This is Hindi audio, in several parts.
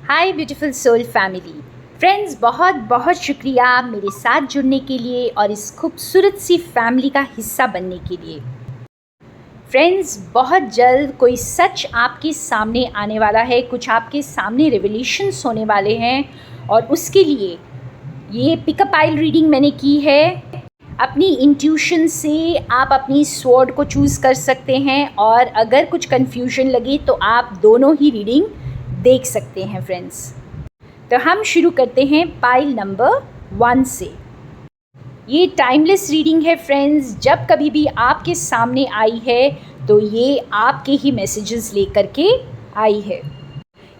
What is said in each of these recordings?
हाय ब्यूटीफुल सोल फैमिली फ्रेंड्स, बहुत बहुत शुक्रिया मेरे साथ जुड़ने के लिए और इस खूबसूरत सी फैमिली का हिस्सा बनने के लिए। फ्रेंड्स, बहुत जल्द कोई सच आपके सामने आने वाला है, कुछ आपके सामने रिवलेशंस होने वाले हैं और उसके लिए ये पिकअप आइल रीडिंग मैंने की है। अपनी इंट्यूशन से आप अपनी स्वॉर्ड को चूज़ कर सकते हैं और अगर कुछ कन्फ्यूजन लगे तो आप दोनों ही रीडिंग देख सकते हैं। फ्रेंड्स, तो हम शुरू करते हैं पाइल नंबर 1 से। ये टाइमलेस रीडिंग है फ्रेंड्स, जब कभी भी आपके सामने आई है तो ये आपके ही मैसेजेस लेकर के आई है।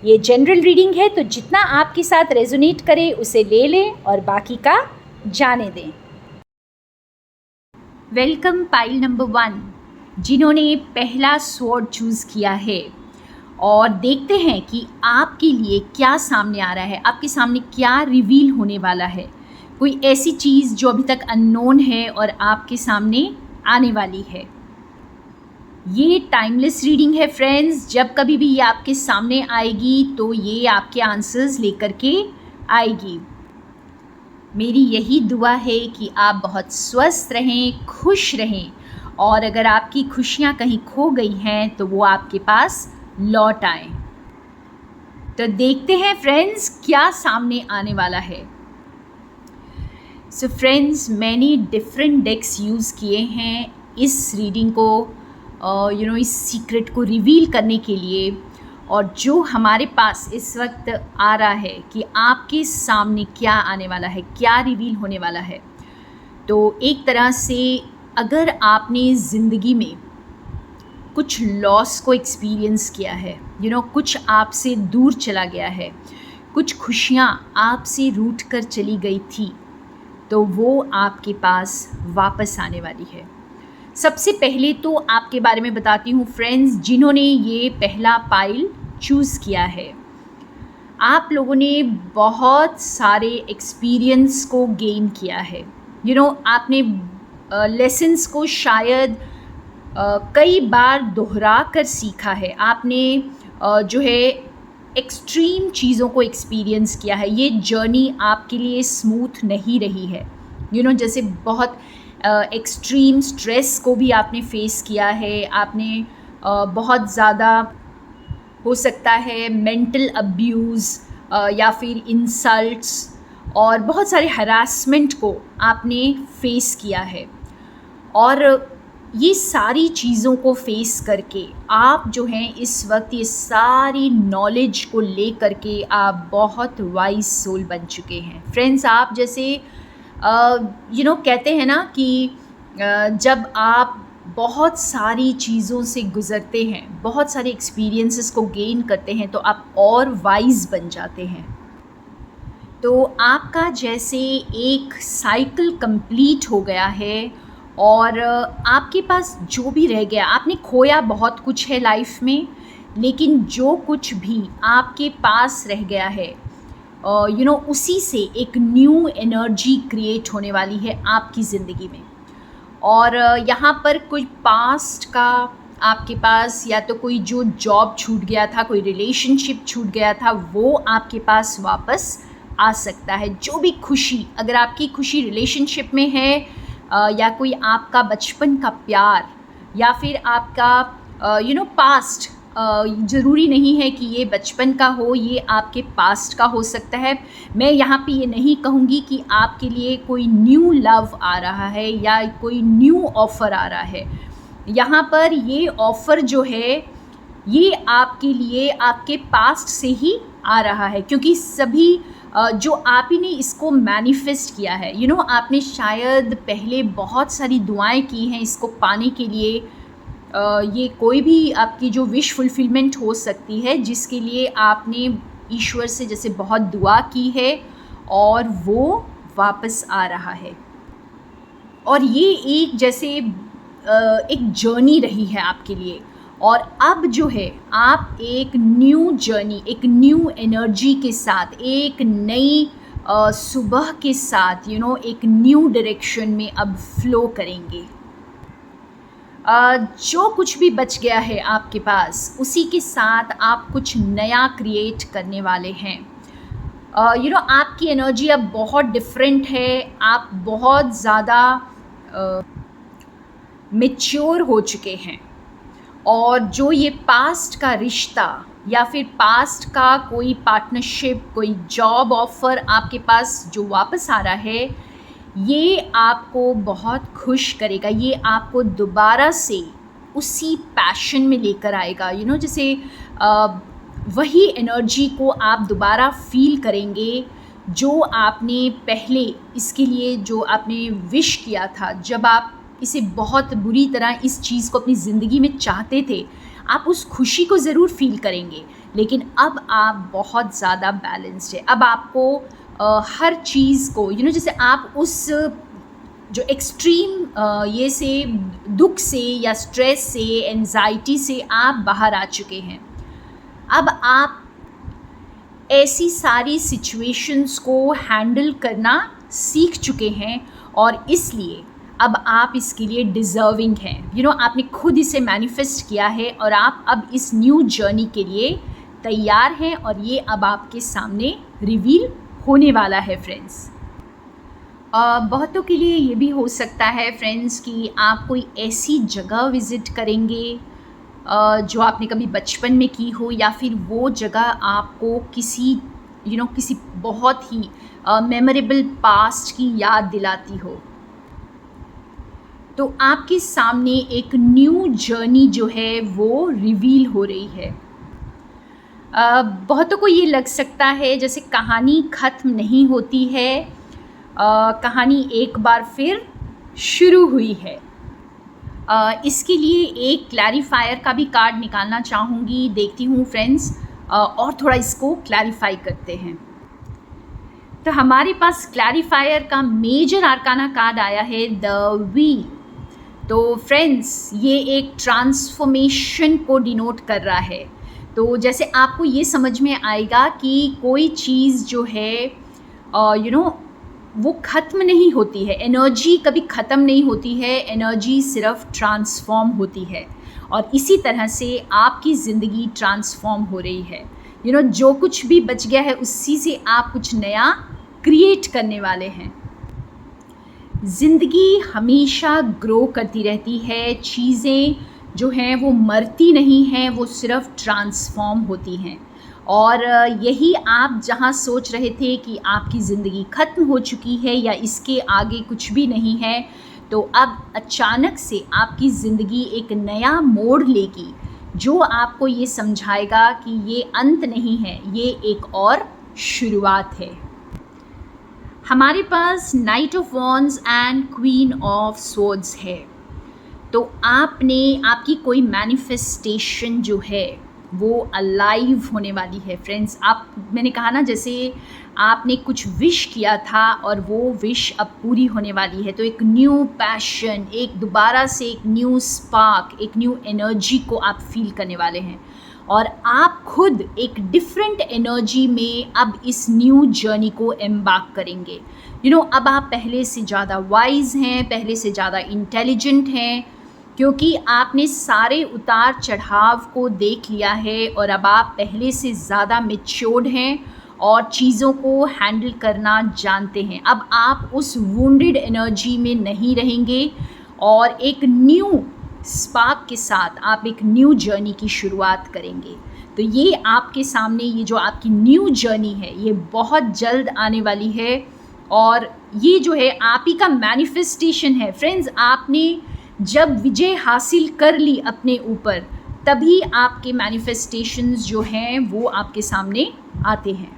ये जनरल रीडिंग है, तो जितना आपके साथ रेजोनेट करे उसे ले लें और बाकी का जाने दें। वेलकम पाइल नंबर 1, जिन्होंने पहला स्वॉर्ड चूज़ किया है, और देखते हैं कि आपके लिए क्या सामने आ रहा है, आपके सामने क्या रिवील होने वाला है। कोई ऐसी चीज़ जो अभी तक अननोन है और आपके सामने आने वाली है। ये टाइमलेस रीडिंग है फ्रेंड्स, जब कभी भी ये आपके सामने आएगी तो ये आपके आंसर्स लेकर के आएगी। मेरी यही दुआ है कि आप बहुत स्वस्थ रहें, खुश रहें, और अगर आपकी खुशियाँ कहीं खो गई हैं तो वो आपके पास लौट आए। तो देखते हैं फ्रेंड्स क्या सामने आने वाला है। सो फ्रेंड्स, मैंने डिफरेंट डेक्स यूज़ किए हैं इस रीडिंग को इस सीक्रेट को रिवील करने के लिए, और जो हमारे पास इस वक्त आ रहा है कि आपके सामने क्या आने वाला है, क्या रिवील होने वाला है। तो एक तरह से अगर आपने ज़िंदगी में कुछ लॉस को एक्सपीरियंस किया है, कुछ आपसे दूर चला गया है, कुछ खुशियाँ आपसे रूठ कर चली गई थी, तो वो आपके पास वापस आने वाली है। सबसे पहले तो आपके बारे में बताती हूँ फ्रेंड्स, जिन्होंने ये पहला पाइल चूज़ किया है। आप लोगों ने बहुत सारे एक्सपीरियंस को गेन किया है। आपने लेसन्स को शायद कई बार दोहरा कर सीखा है। आपने जो है एक्सट्रीम चीज़ों को एक्सपीरियंस किया है। ये जर्नी आपके लिए स्मूथ नहीं रही है। जैसे बहुत एक्सट्रीम स्ट्रेस को भी आपने फेस किया है। आपने बहुत ज़्यादा हो सकता है मेंटल अब्यूज़ या फिर इंसल्ट्स और बहुत सारे हरासमेंट को आपने फेस किया है। और ये सारी चीज़ों को फेस करके आप जो हैं इस वक्त ये सारी नॉलेज को ले करके आप बहुत वाइज सोल बन चुके हैं। फ्रेंड्स, आप जैसे कहते हैं ना कि जब आप बहुत सारी चीज़ों से गुज़रते हैं, बहुत सारे एक्सपीरियंसेस को गेन करते हैं, तो आप और वाइज बन जाते हैं। तो आपका जैसे एक साइकिल कंप्लीट हो गया है और आपके पास जो भी रह गया, आपने खोया बहुत कुछ है लाइफ में, लेकिन जो कुछ भी आपके पास रह गया है उसी से एक न्यू एनर्जी क्रिएट होने वाली है आपकी ज़िंदगी में। और यहाँ पर कोई पास्ट का आपके पास, या तो कोई जो जॉब छूट गया था, कोई रिलेशनशिप छूट गया था, वो आपके पास वापस आ सकता है। जो भी खुशी, अगर आपकी खुशी रिलेशनशिप में है या कोई आपका बचपन का प्यार, या फिर आपका पास्ट, ज़रूरी नहीं है कि ये बचपन का हो, ये आपके पास्ट का हो सकता है। मैं यहाँ पे ये नहीं कहूँगी कि आपके लिए कोई न्यू लव आ रहा है या कोई न्यू ऑफ़र आ रहा है। यहाँ पर ये ऑफ़र जो है ये आपके लिए आपके पास्ट से ही आ रहा है, क्योंकि सभी जो आप ही ने इसको मैनिफेस्ट किया है। आपने शायद पहले बहुत सारी दुआएं की हैं इसको पाने के लिए। ये कोई भी आपकी जो विश फुलफिलमेंट हो सकती है, जिसके लिए आपने ईश्वर से जैसे बहुत दुआ की है, और वो वापस आ रहा है। और ये एक जैसे एक जर्नी रही है आपके लिए, और अब जो है आप एक न्यू जर्नी, एक न्यू एनर्जी के साथ, एक नई सुबह के साथ एक न्यू डायरेक्शन में अब फ्लो करेंगे। जो कुछ भी बच गया है आपके पास, उसी के साथ आप कुछ नया क्रिएट करने वाले हैं। आपकी एनर्जी अब बहुत डिफरेंट है, आप बहुत ज़्यादा मैच्योर हो चुके हैं। और जो ये पास्ट का रिश्ता या फिर पास्ट का कोई पार्टनरशिप, कोई जॉब ऑफ़र आपके पास जो वापस आ रहा है, ये आपको बहुत खुश करेगा। ये आपको दोबारा से उसी पैशन में लेकर आएगा। जैसे वही एनर्जी को आप दोबारा फ़ील करेंगे जो आपने पहले इसके लिए जो आपने विश किया था। जब आप इसे बहुत बुरी तरह इस चीज़ को अपनी ज़िंदगी में चाहते थे, आप उस खुशी को ज़रूर फ़ील करेंगे, लेकिन अब आप बहुत ज़्यादा बैलेंस्ड है। अब आपको हर चीज़ को जैसे आप उस जो एक्सट्रीम ये से दुख से या स्ट्रेस से, एंजाइटी से आप बाहर आ चुके हैं। अब आप ऐसी सारी सिचुएशंस को हैंडल करना सीख चुके हैं और इसलिए अब आप इसके लिए डिज़र्विंग हैं। आपने खुद इसे मैनिफेस्ट किया है और आप अब इस न्यू जर्नी के लिए तैयार हैं और ये अब आपके सामने रिवील होने वाला है फ्रेंड्स। बहुतों के लिए ये भी हो सकता है फ्रेंड्स कि आप कोई ऐसी जगह विज़िट करेंगे जो आपने कभी बचपन में की हो, या फिर वो जगह आपको किसी किसी बहुत ही मेमोरेबल पास्ट की याद दिलाती हो। तो आपके सामने एक न्यू जर्नी जो है वो रिवील हो रही है। बहुतों को ये लग सकता है जैसे कहानी ख़त्म नहीं होती है, कहानी एक बार फिर शुरू हुई है। इसके लिए एक क्लैरिफायर का भी कार्ड निकालना चाहूँगी। देखती हूँ फ्रेंड्स, और थोड़ा इसको क्लैरिफाई करते हैं। तो हमारे पास क्लैरिफायर का मेजर आर्काना कार्ड आया है द व्हील। तो फ्रेंड्स, ये एक ट्रांसफॉर्मेशन को डिनोट कर रहा है। तो जैसे आपको ये समझ में आएगा कि कोई चीज़ जो है वो ख़त्म नहीं होती है। एनर्जी कभी ख़त्म नहीं होती है, एनर्जी सिर्फ ट्रांसफॉर्म होती है। और इसी तरह से आपकी ज़िंदगी ट्रांसफॉर्म हो रही है। जो कुछ भी बच गया है उसी से आप कुछ नया क्रिएट करने वाले हैं। ज़िंदगी हमेशा ग्रो करती रहती है। चीज़ें जो हैं वो मरती नहीं हैं, वो सिर्फ ट्रांसफॉर्म होती हैं। और यही आप जहाँ सोच रहे थे कि आपकी ज़िंदगी ख़त्म हो चुकी है या इसके आगे कुछ भी नहीं है, तो अब अचानक से आपकी ज़िंदगी एक नया मोड़ लेगी जो आपको ये समझाएगा कि ये अंत नहीं है, ये एक और शुरुआत है। हमारे पास Knight of Wands and Queen of Swords है। तो आपकी कोई मैनिफेस्टेशन जो है वो अलाइव होने वाली है फ्रेंड्स। मैंने कहा ना, जैसे आपने कुछ विश किया था और वो विश अब पूरी होने वाली है। तो एक न्यू पैशन, एक दोबारा से एक न्यू स्पार्क, एक न्यू एनर्जी को आप फील करने वाले हैं और आप खुद एक डिफरेंट एनर्जी में अब इस न्यू जर्नी को एम्बार्क करेंगे। अब आप पहले से ज़्यादा वाइज हैं, पहले से ज़्यादा इंटेलिजेंट हैं, क्योंकि आपने सारे उतार चढ़ाव को देख लिया है और अब आप पहले से ज़्यादा मैच्योर्ड हैं और चीज़ों को हैंडल करना जानते हैं। अब आप उस वुंडेड एनर्जी में नहीं रहेंगे और एक न्यू स्पार्क के साथ आप एक न्यू जर्नी की शुरुआत करेंगे। तो ये आपके सामने, ये जो आपकी न्यू जर्नी है, ये बहुत जल्द आने वाली है और ये जो है आप ही का मैनिफेस्टेशन है फ्रेंड्स। आपने जब विजय हासिल कर ली अपने ऊपर, तभी आपके मैनिफेस्टेशंस जो हैं वो आपके सामने आते हैं।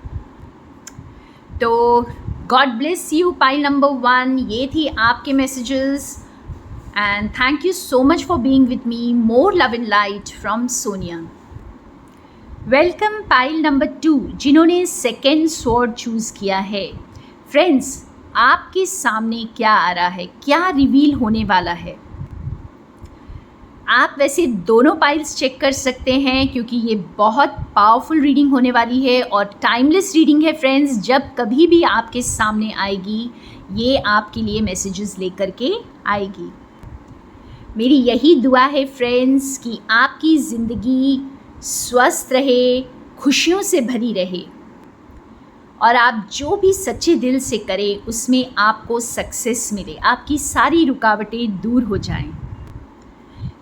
तो God bless you pile number 1। ये थी आपके messages and thank you so much for being with me. More love and light from Sonia. Welcome pile number 2, जिन्होंने सेकेंड स्वॉर्ड चूज़ किया है। फ्रेंड्स, आपके सामने क्या आ रहा है, क्या रिवील होने वाला है? आप वैसे दोनों पाइल्स चेक कर सकते हैं क्योंकि ये बहुत पावरफुल रीडिंग होने वाली है और टाइमलेस रीडिंग है फ्रेंड्स। जब कभी भी आपके सामने आएगी, ये आपके लिए मैसेजेस लेकर के आएगी। मेरी यही दुआ है फ्रेंड्स कि आपकी ज़िंदगी स्वस्थ रहे, खुशियों से भरी रहे और आप जो भी सच्चे दिल से करें उसमें आपको सक्सेस मिले, आपकी सारी रुकावटें दूर हो जाएं।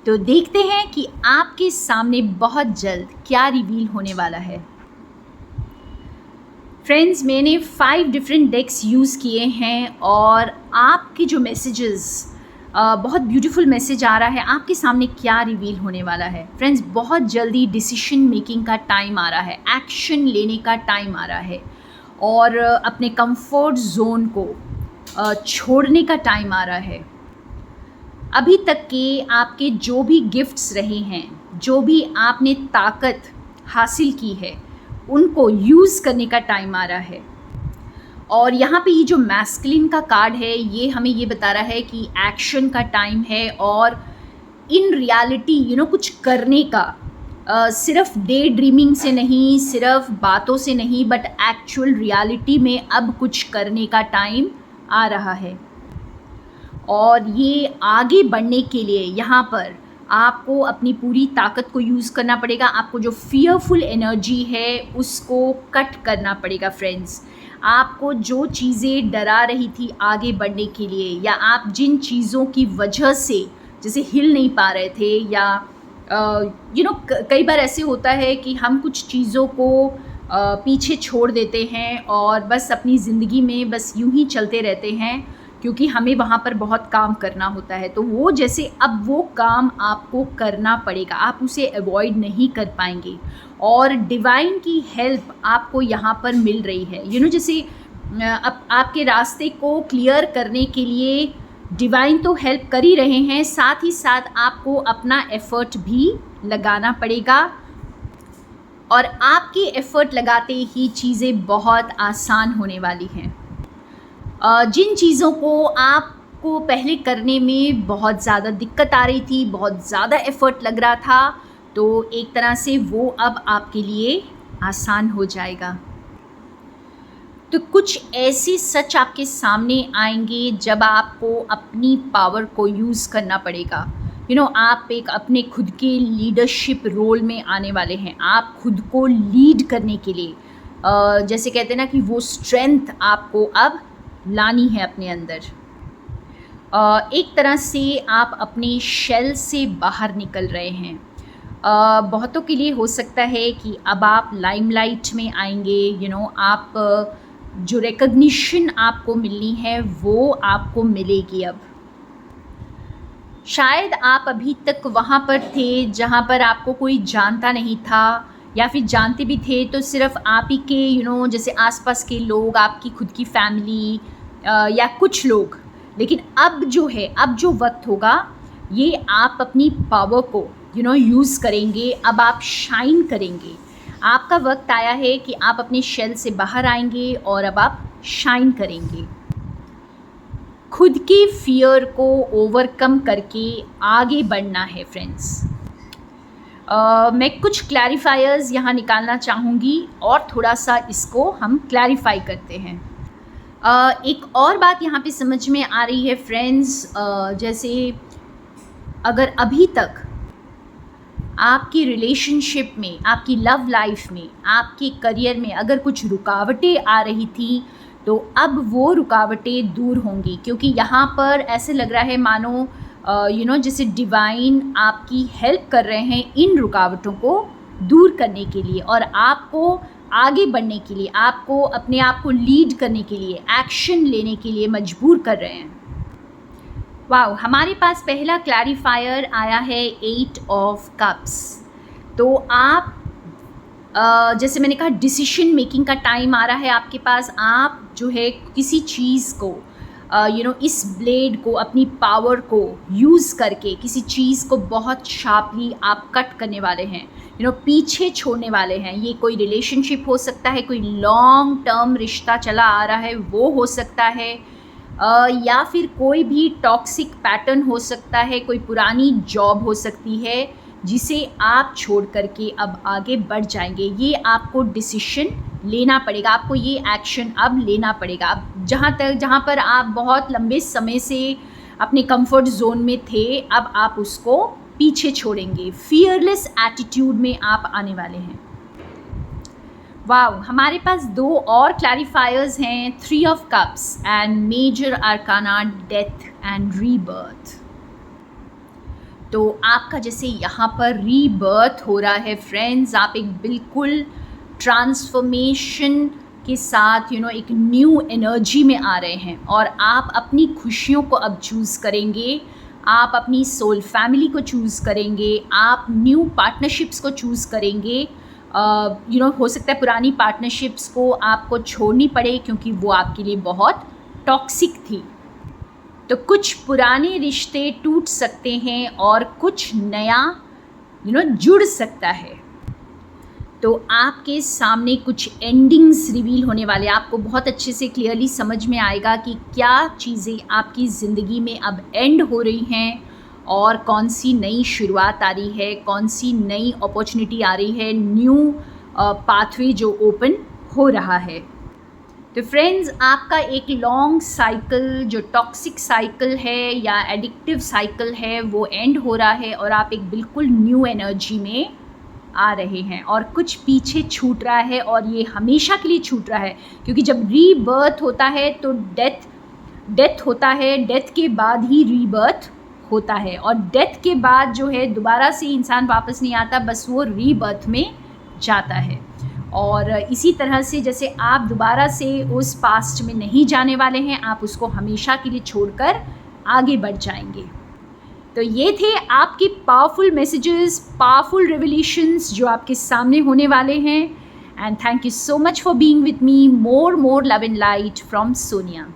तो देखते हैं कि आपके सामने बहुत जल्द क्या रिवील होने वाला है। फ्रेंड्स, मैंने 5 डिफरेंट डेक्स यूज़ किए हैं और आपके जो मैसेजेस, बहुत ब्यूटीफुल मैसेज आ रहा है। आपके सामने क्या रिवील होने वाला है फ्रेंड्स? बहुत जल्दी डिसीजन मेकिंग का टाइम आ रहा है, एक्शन लेने का टाइम आ रहा है और अपने कंफर्ट जोन को छोड़ने का टाइम आ रहा है। अभी तक के आपके जो भी गिफ्ट्स रहे हैं, जो भी आपने ताकत हासिल की है, उनको यूज़ करने का टाइम आ रहा है। और यहाँ पे ये जो मैस्कुलिन का कार्ड है, ये हमें ये बता रहा है कि एक्शन का टाइम है और इन रियलिटी कुछ करने का, सिर्फ डे ड्रीमिंग से नहीं, सिर्फ बातों से नहीं, बट एक्चुअल रियलिटी में अब कुछ करने का टाइम आ रहा है। और ये आगे बढ़ने के लिए यहाँ पर आपको अपनी पूरी ताकत को यूज़ करना पड़ेगा। आपको जो फियरफुल एनर्जी है उसको कट करना पड़ेगा फ्रेंड्स। आपको जो चीज़ें डरा रही थी आगे बढ़ने के लिए, या आप जिन चीज़ों की वजह से जैसे हिल नहीं पा रहे थे, या कई बार ऐसे होता है कि हम कुछ चीज़ों को पीछे छोड़ देते हैं और बस अपनी ज़िंदगी में बस यूं ही चलते रहते हैं क्योंकि हमें वहाँ पर बहुत काम करना होता है। तो वो जैसे अब वो काम आपको करना पड़ेगा, आप उसे अवॉइड नहीं कर पाएंगे और डिवाइन की हेल्प आपको यहाँ पर मिल रही है। जैसे अब आपके रास्ते को क्लियर करने के लिए डिवाइन तो हेल्प कर ही रहे हैं, साथ ही साथ आपको अपना एफ़र्ट भी लगाना पड़ेगा और आपके एफ़र्ट लगाते ही चीज़ें बहुत आसान होने वाली हैं। जिन चीज़ों को आपको पहले करने में बहुत ज़्यादा दिक्कत आ रही थी, बहुत ज़्यादा एफ़र्ट लग रहा था, तो एक तरह से वो अब आपके लिए आसान हो जाएगा। तो कुछ ऐसे सच आपके सामने आएंगे जब आपको अपनी पावर को यूज़ करना पड़ेगा। आप एक अपने खुद के लीडरशिप रोल में आने वाले हैं। आप खुद को लीड करने के लिए, जैसे कहते हैं ना कि वो स्ट्रेंथ आपको अब लानी है अपने अंदर। एक तरह से आप अपने शेल से बाहर निकल रहे हैं। बहुतों के लिए हो सकता है कि अब आप लाइमलाइट में आएंगे। आप जो रिकग्निशन आपको मिलनी है वो आपको मिलेगी। अब शायद आप अभी तक वहाँ पर थे जहाँ पर आपको कोई जानता नहीं था, या फिर जानते भी थे तो सिर्फ आप ही के जैसे आसपास के लोग, आपकी खुद की फैमिली या कुछ लोग। लेकिन अब जो वक्त होगा, ये आप अपनी पावर को यूज़ करेंगे। अब आप शाइन करेंगे। आपका वक्त आया है कि आप अपने शेल से बाहर आएंगे और अब आप शाइन करेंगे। खुद के फियर को ओवरकम करके आगे बढ़ना है फ्रेंड्स। मैं कुछ क्लैरिफायर्स यहाँ निकालना चाहूँगी और थोड़ा सा इसको हम क्लैरिफाई करते हैं। एक और बात यहाँ पे समझ में आ रही है फ्रेंड्स, जैसे अगर अभी तक आपकी रिलेशनशिप में, आपकी लव लाइफ में, आपके करियर में अगर कुछ रुकावटें आ रही थी, तो अब वो रुकावटें दूर होंगी, क्योंकि यहाँ पर ऐसे लग रहा है मानो जैसे डिवाइन आपकी हेल्प कर रहे हैं इन रुकावटों को दूर करने के लिए और आपको आगे बढ़ने के लिए, आपको अपने आप को लीड करने के लिए, एक्शन लेने के लिए मजबूर कर रहे हैं। वाओ, हमारे पास पहला क्लैरिफायर आया है 8 ऑफ कप्स। तो आप जैसे मैंने कहा, डिसीजन मेकिंग का टाइम आ रहा है आपके पास। आप जो है किसी चीज़ को इस ब्लेड को, अपनी पावर को यूज़ करके किसी चीज़ को बहुत शार्पली आप कट करने वाले हैं, पीछे छोड़ने वाले हैं। ये कोई रिलेशनशिप हो सकता है, कोई लॉन्ग टर्म रिश्ता चला आ रहा है वो हो सकता है, या फिर कोई भी टॉक्सिक पैटर्न हो सकता है, कोई पुरानी जॉब हो सकती है जिसे आप छोड़ करके अब आगे बढ़ जाएंगे। ये आपको डिसीजन लेना पड़ेगा, आपको ये एक्शन अब लेना पड़ेगा। अब जहाँ पर आप बहुत लंबे समय से अपने कंफर्ट जोन में थे, अब आप उसको पीछे छोड़ेंगे, फियरलेस एटीट्यूड में आप आने वाले हैं। वाओ, हमारे पास 2 और क्लैरिफायर्स हैं, 3 of cups and major arcana death and rebirth. तो आपका जैसे यहाँ पर रीबर्थ हो रहा है फ्रेंड्स, आप एक बिल्कुल ट्रांसफॉर्मेशन के साथ एक न्यू एनर्जी में आ रहे हैं और आप अपनी खुशियों को अब चूज़ करेंगे, आप अपनी सोल फैमिली को चूज़ करेंगे, आप न्यू पार्टनरशिप्स को चूज़ करेंगे। हो सकता है पुरानी पार्टनरशिप्स को आपको छोड़नी पड़े क्योंकि वो आपके लिए बहुत टॉक्सिक थी। तो कुछ पुराने रिश्ते टूट सकते हैं और कुछ नया जुड़ सकता है। तो आपके सामने कुछ एंडिंग्स रिवील होने वाले, आपको बहुत अच्छे से क्लियरली समझ में आएगा कि क्या चीज़ें आपकी ज़िंदगी में अब एंड हो रही हैं और कौन सी नई शुरुआत आ रही है, कौन सी नई अपॉर्चुनिटी आ रही है, न्यू पाथवे जो ओपन हो रहा है। तो फ्रेंड्स, आपका एक लॉन्ग साइकिल जो टॉक्सिक साइकिल है या एडिक्टिव साइकिल है वो एंड हो रहा है और आप एक बिल्कुल न्यू एनर्जी में आ रहे हैं और कुछ पीछे छूट रहा है और ये हमेशा के लिए छूट रहा है, क्योंकि जब रीबर्थ होता है तो डेथ होता है, डेथ के बाद ही रीबर्थ होता है और डेथ के बाद जो है दोबारा से इंसान वापस नहीं आता, बस वो रीबर्थ में जाता है। और इसी तरह से जैसे आप दोबारा से उस पास्ट में नहीं जाने वाले हैं, आप उसको हमेशा के लिए छोड़कर आगे बढ़ जाएंगे। तो ये थे आपके पावरफुल मैसेजेस, पावरफुल रेवलेशंस जो आपके सामने होने वाले हैं। And thank you so much for being with me. More love and light from Sonia.